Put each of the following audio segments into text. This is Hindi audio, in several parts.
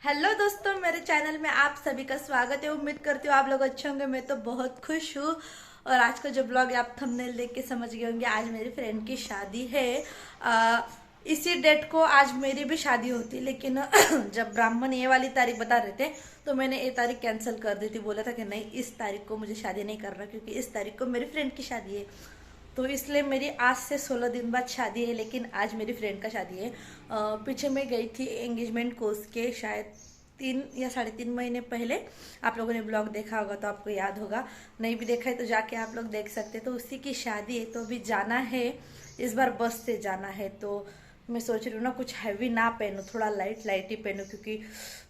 हेलो दोस्तों, मेरे चैनल में आप सभी का स्वागत है। उम्मीद करती हूँ आप लोग अच्छे होंगे। मैं तो बहुत खुश हूँ। और आज का जो ब्लॉग है आप थंबनेल देख के समझ गए होंगे। आज मेरी फ्रेंड की शादी है। इसी डेट को आज मेरी भी शादी होती, लेकिन जब ब्राह्मण ये वाली तारीख बता रहे थे तो मैंने ये तारीख कैंसिल कर दी थी। बोला था कि नहीं, इस तारीख को मुझे शादी नहीं करना, क्योंकि इस तारीख को मेरी फ्रेंड की शादी है। तो इसलिए मेरी आज से 16 दिन बाद शादी है, लेकिन आज मेरी फ्रेंड का शादी है। पीछे मैं गई थी एंगेजमेंट कोर्स के, शायद 3 या 3.5 महीने पहले। आप लोगों ने ब्लॉग देखा होगा तो आपको याद होगा, नहीं भी देखा है तो जाके आप लोग देख सकते। तो उसी की शादी है, तो अभी जाना है। इस बार बस से जाना है, तो मैं सोच रही हूँ ना कुछ हैवी ना पहनूँ, थोड़ा लाइट लाइट ही पहनूँ, क्योंकि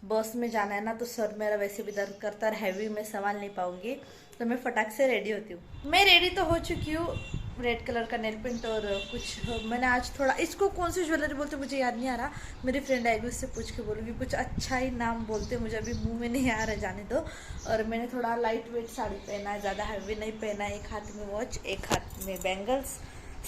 बस में जाना है ना तो सर मेरा वैसे भी दर्द करता है, हैवी मैं संभाल नहीं पाऊंगी। तो मैं फटाक से रेडी होती हूँ। मैं रेडी तो हो चुकी हूँ। रेड कलर का नेल पेंट और कुछ मैंने आज थोड़ा, इसको कौन सी ज्वेलरी बोलते मुझे याद नहीं आ रहा। मेरी फ्रेंड आएगी, उससे पूछ के बोलूँगी। कुछ अच्छा ही नाम बोलते, मुझे अभी मुंह में नहीं आ रहा, जाने दो। और मैंने थोड़ा लाइट वेट साड़ी पहना है, ज़्यादा हैवी नहीं पहना है। एक हाथ में वॉच, एक हाथ में बैंगल्स,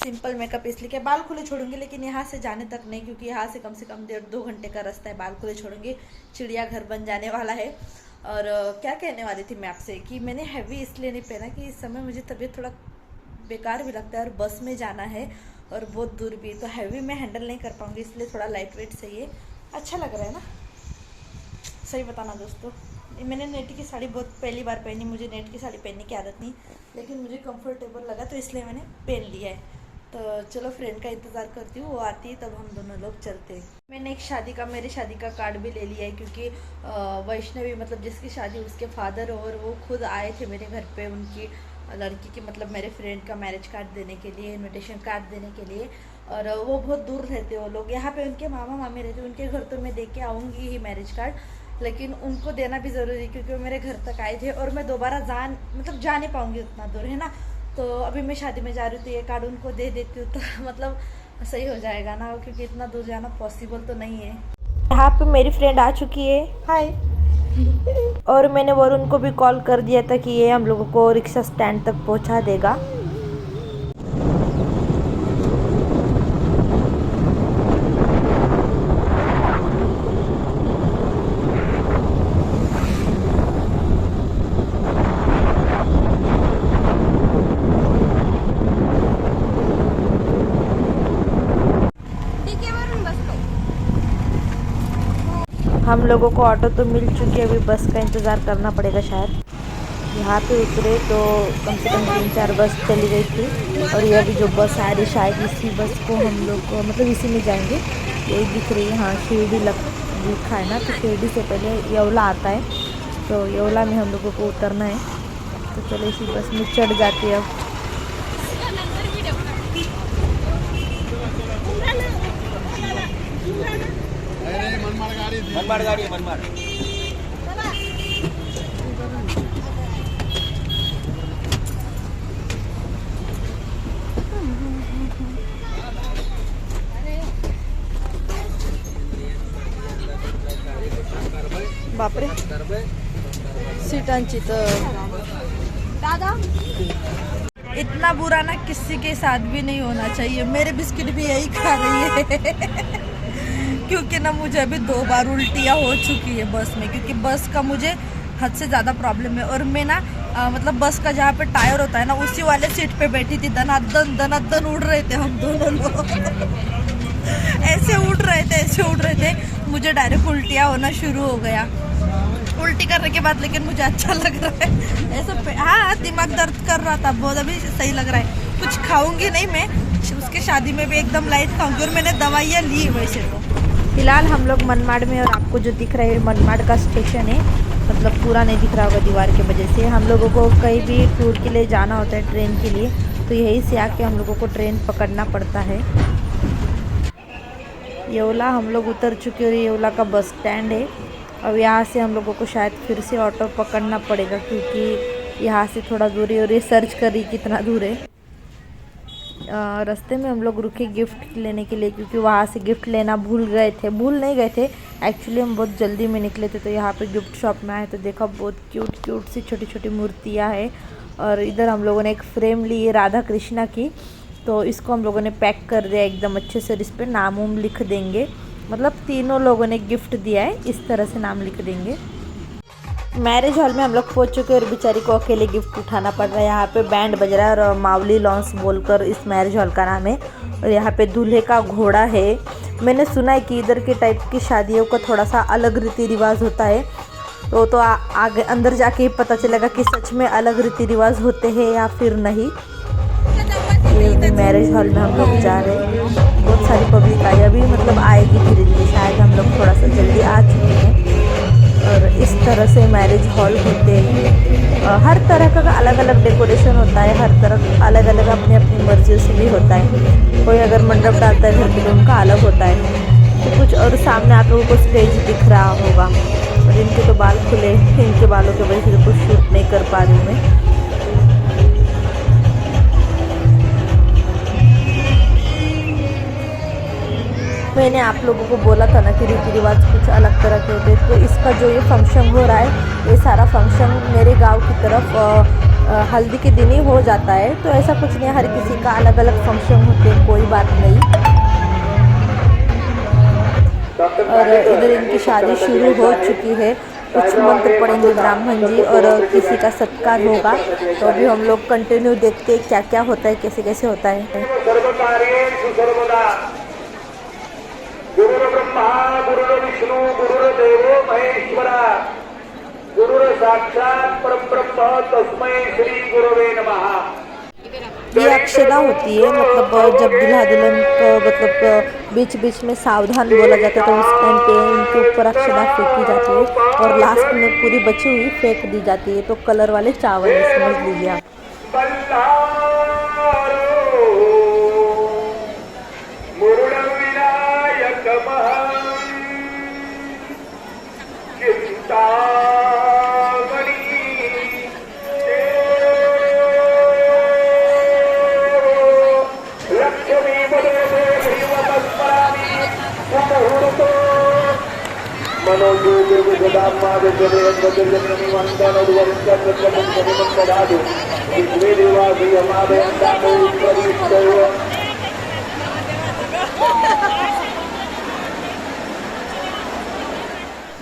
सिंपल मेकअप इसलिए क्या। बाल खुले छोड़ूंगी, लेकिन यहाँ से जाने तक नहीं, क्योंकि यहाँ से कम 1.5-2 घंटे का रास्ता है। बाल खुले छोड़ूंगी, चिड़ियाघर बन जाने वाला है। और क्या कहने वाली थी मैं आपसे कि मैंने हैवी इसलिए नहीं पहना कि इस समय मुझे तबीयत थोड़ा बेकार भी लगता है, और बस में जाना है और बहुत दूर भी, तो हैवी मैं हैंडल नहीं कर पाऊंगी, इसलिए थोड़ा लाइट वेट सही है। अच्छा लग रहा है ना, सही बताना दोस्तों। मैंने नेट की साड़ी बहुत पहली बार पहनी, मुझे नेट की साड़ी पहनने की आदत नहीं, लेकिन मुझे कंफर्टेबल लगा तो इसलिए मैंने पहन लिया है। तो चलो, फ्रेंड का इंतज़ार करती हूँ, वो आती है तब हम दोनों लोग चलते हैं। मैंने एक मेरी शादी का कार्ड भी ले लिया है, क्योंकि वैष्णवी मतलब जिसकी शादी, उसके फादर और वो खुद आए थे मेरे घर पे, उनकी लड़की की मतलब मेरे फ्रेंड का मैरिज कार्ड देने के लिए, इनविटेशन कार्ड देने के लिए। और वो बहुत दूर रहते वो लोग, यहाँ पे उनके मामा मामी रहते, उनके घर तो मैं दे के आऊँगी ही मैरिज कार्ड, लेकिन उनको देना भी ज़रूरी है, क्योंकि वो मेरे घर तक आए थे और मैं दोबारा जा नहीं पाऊँगी उतना दूर, है ना। तो अभी मैं शादी में जा रही हूँ, तो ये कार्ड उनको दे देती हूँ, तो मतलब सही हो जाएगा ना, क्योंकि इतना दूर जाना पॉसिबल तो नहीं है। यहाँ पे मेरी फ्रेंड आ चुकी है, हाय। और मैंने वरुण को भी कॉल कर दिया था कि ये हम लोगों को रिक्शा स्टैंड तक पहुँचा देगा। हम लोगों को ऑटो तो मिल चुकी है, अभी बस का इंतज़ार करना पड़ेगा शायद। यहाँ पे उतरे तो कम से कम 3-4 बस चली गई थी, और ये अभी जो बस आ रही शायद इसी बस को हम लोग को मतलब इसी में जाएंगे। यही दिख रही है, हाँ शिरडी लिखा है ना, तो शिरडी से पहले येवला आता है, तो येवला में हम लोगों को उतरना है। तो चलो इसी बस में चढ़ जाते हैं अब। मनमाड गाड़ी है, मनमाड। बापरे, सीटांची तर दादा, इतना बुरा ना किसी के साथ भी नहीं होना चाहिए। मेरे बिस्किट भी यही खा रही है क्योंकि ना मुझे अभी 2 बार उल्टियाँ हो चुकी है बस में, क्योंकि बस का मुझे हद से ज़्यादा प्रॉब्लम है। और मैं ना मतलब बस का जहाँ पे टायर होता है ना, उसी वाले सीट पे बैठी थी। दनादन उड़ रहे थे हम दोनों लोग ऐसे उड़ रहे थे, मुझे डायरेक्ट उल्टियाँ होना शुरू हो गया। उल्टी करने के बाद लेकिन मुझे अच्छा लग रहा है ऐसा। हाँ, दिमाग दर्द कर रहा था बहुत, अभी सही लग रहा है। कुछ खाऊंगी नहीं मैं, उसके शादी में भी एकदम लाइट खाऊंगी, और मैंने दवाइयाँ ली वैसे तो। फिलहाल हम लोग मनमाड में, और आपको जो दिख रहा है मनमाड का स्टेशन है, मतलब पूरा नहीं दिख रहा होगा दीवार की वजह से। हम लोगों को कहीं भी टूर के लिए जाना होता है ट्रेन के लिए, तो यहीं से आके हम लोगों को ट्रेन पकड़ना पड़ता है। येवला हम लोग उतर चुके, और येवला का बस स्टैंड है। अब यहाँ से हम लोगों को शायद फिर से ऑटो पकड़ना पड़ेगा, क्योंकि यहाँ से थोड़ा दूर है, और ये सर्च कर रही कितना दूर है। रास्ते में हम लोग रुके गिफ्ट लेने के लिए, क्योंकि वहाँ से गिफ्ट लेना भूल नहीं गए थे एक्चुअली, हम बहुत जल्दी में निकले थे। तो यहाँ पे गिफ्ट शॉप में आए तो देखा बहुत क्यूट सी छोटी छोटी मूर्तियाँ हैं। और इधर हम लोगों ने एक फ्रेम ली है राधा कृष्णा की, तो इसको हम लोगों ने पैक कर दिया एकदम अच्छे से, और इस पर नाम उम लिख देंगे। मतलब तीनों लोगों ने गिफ्ट दिया है, इस तरह से नाम लिख देंगे। मैरिज हॉल में हम लोग पहुंच चुके हैं और बेचारी को अकेले गिफ्ट उठाना पड़ रहा है। यहाँ पे बैंड बज रहा है और मावली लॉन्स बोलकर इस मैरिज हॉल का नाम है। और यहाँ पे दूल्हे का घोड़ा है। मैंने सुना है कि इधर के टाइप की शादियों का थोड़ा सा अलग रीति रिवाज होता है, तो आगे अंदर जाके ही पता चलेगा कि सच में अलग रीति रिवाज होते हैं या फिर नहीं। ये मैरिज हॉल में हम लोग जा रहे हैं। बहुत सारी पब्लिक आई, अभी मतलब आएगी धीरे धीरे, शायद हम लोग थोड़ा सा जल्दी आ चुके हैं। और इस तरह से मैरिज हॉल होते हैं। हर तरह का अलग अलग डेकोरेशन होता है, हर तरह अलग अलग अपनी अपनी मर्जी से भी होता है। कोई अगर मंडप डालता है घर पे तो उनका अलग होता है तो कुछ। और सामने आप लोगों को स्टेज दिख रहा होगा और इनके तो बाल खुले, इनके बालों की वजह से कुछ शूट नहीं कर पा रही मैं। मैंने आप लोगों को बोला था ना कि रीति रिवाज कुछ अलग तरह के होते हैं। तो इसका जो ये फंक्शन हो रहा है, ये सारा फंक्शन मेरे गांव की तरफ हल्दी के दिन ही हो जाता है। तो ऐसा कुछ नहीं, हर किसी का अलग अलग फंक्शन होते हैं, कोई बात नहीं। और इधर इनकी शादी शुरू हो चुकी है। कुछ मंत्र पढ़ेंगे ब्राह्मण जी और किसी का सत्कार होगा। तो अभी हम लोग कंटिन्यू देखते हैं क्या क्या होता है, कैसे कैसे होता है। गुरुर्ब्रह्मा गुरुर्विष्णु गुरुर्देवो महेश्वरा गुरुर साक्षात परब्रह्म तस्मै श्री गुरुवे नमः। ये अक्षदा होती है, मतलब जब दूल्हा दुल्हन को मतलब बीच बीच में सावधान बोला जाता है तो उस टाइम पे इनके ऊपर अक्षदा फेंकी जाती है और लास्ट में पूरी बची हुई फेंक दी जाती है। तो कलर वाले चावल समझ लीजिए आप।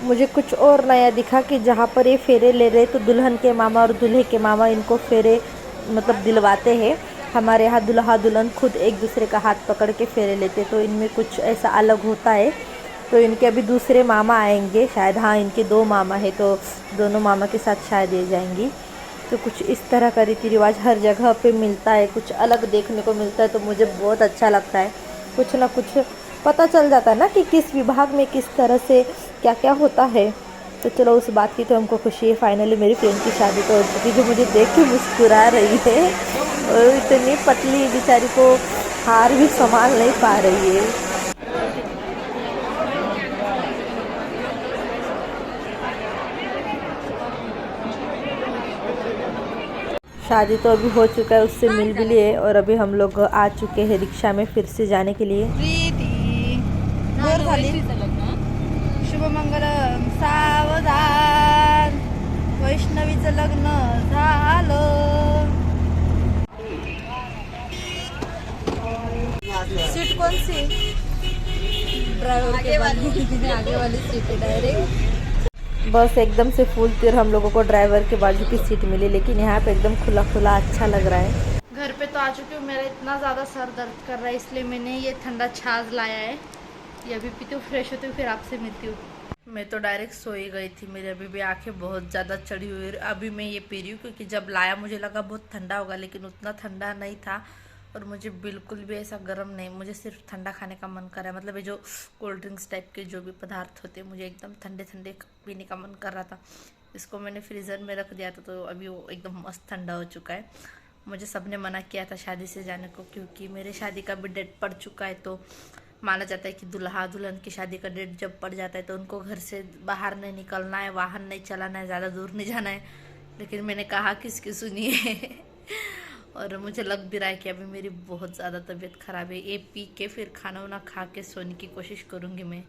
मुझे कुछ और नया दिखा कि जहाँ पर ये फेरे ले रहे तो दुल्हन के मामा और दूल्हे के मामा इनको फेरे मतलब दिलवाते हैं। हमारे यहाँ दुल्हा दुल्हन खुद एक दूसरे का हाथ पकड़ के फेरे लेते, तो इनमें कुछ ऐसा अलग होता है। तो इनके अभी दूसरे मामा आएंगे शायद, हाँ इनके 2 मामा है तो दोनों मामा के साथ शायद ये जाएंगी। तो कुछ इस तरह का रीति रिवाज हर जगह पे मिलता है, कुछ अलग देखने को मिलता है। तो मुझे बहुत अच्छा लगता है, कुछ ना कुछ पता चल जाता है ना कि किस विभाग में किस तरह से क्या क्या होता है। तो चलो उस बात की तो हमको खुशी है। फाइनली मेरी फ्रेंड की शादी तो हो चुकी, जो मुझे देख के मुस्कुरा रही है और इतनी पतली बेचारी को हार भी संभाल नहीं पा रही है। शादी तो अभी हो चुका है, उससे मिल भी लिए और अभी हम लोग आ चुके हैं रिक्शा में फिर से जाने के लिए। शुभमंगलम सावधान, वैष्णवीचं लग्न झालं। सीट कौन सी? ड्राइवर के आगे वाली सीट है डायरेक्ट। बस एकदम से फुल तिर हम लोगों को ड्राइवर के बाजू की सीट मिली, लेकिन यहाँ पे एकदम खुला खुला अच्छा लग रहा है। घर पे तो आ चुकी हूँ, मेरा इतना ज़्यादा सर दर्द कर रहा है इसलिए मैंने ये ठंडा छाछ लाया है। ये अभी पीती हूँ, फ्रेश होती हूँ, फिर आपसे मिलती हूँ। मैं तो डायरेक्ट सो ही गई थी, मेरी अभी भी आंखें बहुत ज़्यादा चढ़ी हुई। अभी मैं ये पी रही हूँ क्योंकि जब लाया मुझे लगा बहुत ठंडा होगा, लेकिन उतना ठंडा नहीं था और मुझे बिल्कुल भी ऐसा गर्म नहीं। मुझे सिर्फ ठंडा खाने का मन कर रहा है, मतलब ये जो कोल्ड ड्रिंक्स टाइप के जो भी पदार्थ होते हैं, मुझे एकदम ठंडे ठंडे पीने का मन कर रहा था। इसको मैंने फ्रीज़र में रख दिया था तो अभी वो एकदम मस्त ठंडा हो चुका है। मुझे सबने मना किया था शादी से जाने को, क्योंकि मेरे शादी का भी डेट पड़ चुका है। तो माना जाता है कि दूल्हा दुल्हन की शादी का डेट जब पड़ जाता है तो उनको घर से बाहर नहीं निकलना है, वाहन नहीं चलाना है, ज़्यादा दूर नहीं जाना है। लेकिन मैंने कहा किसकी सुनिए और मुझे लग भी रहा है कि अभी मेरी बहुत ज़्यादा तबीयत ख़राब है। ये पी के फिर खाना वाना खा के सोने की कोशिश करूँगी मैं।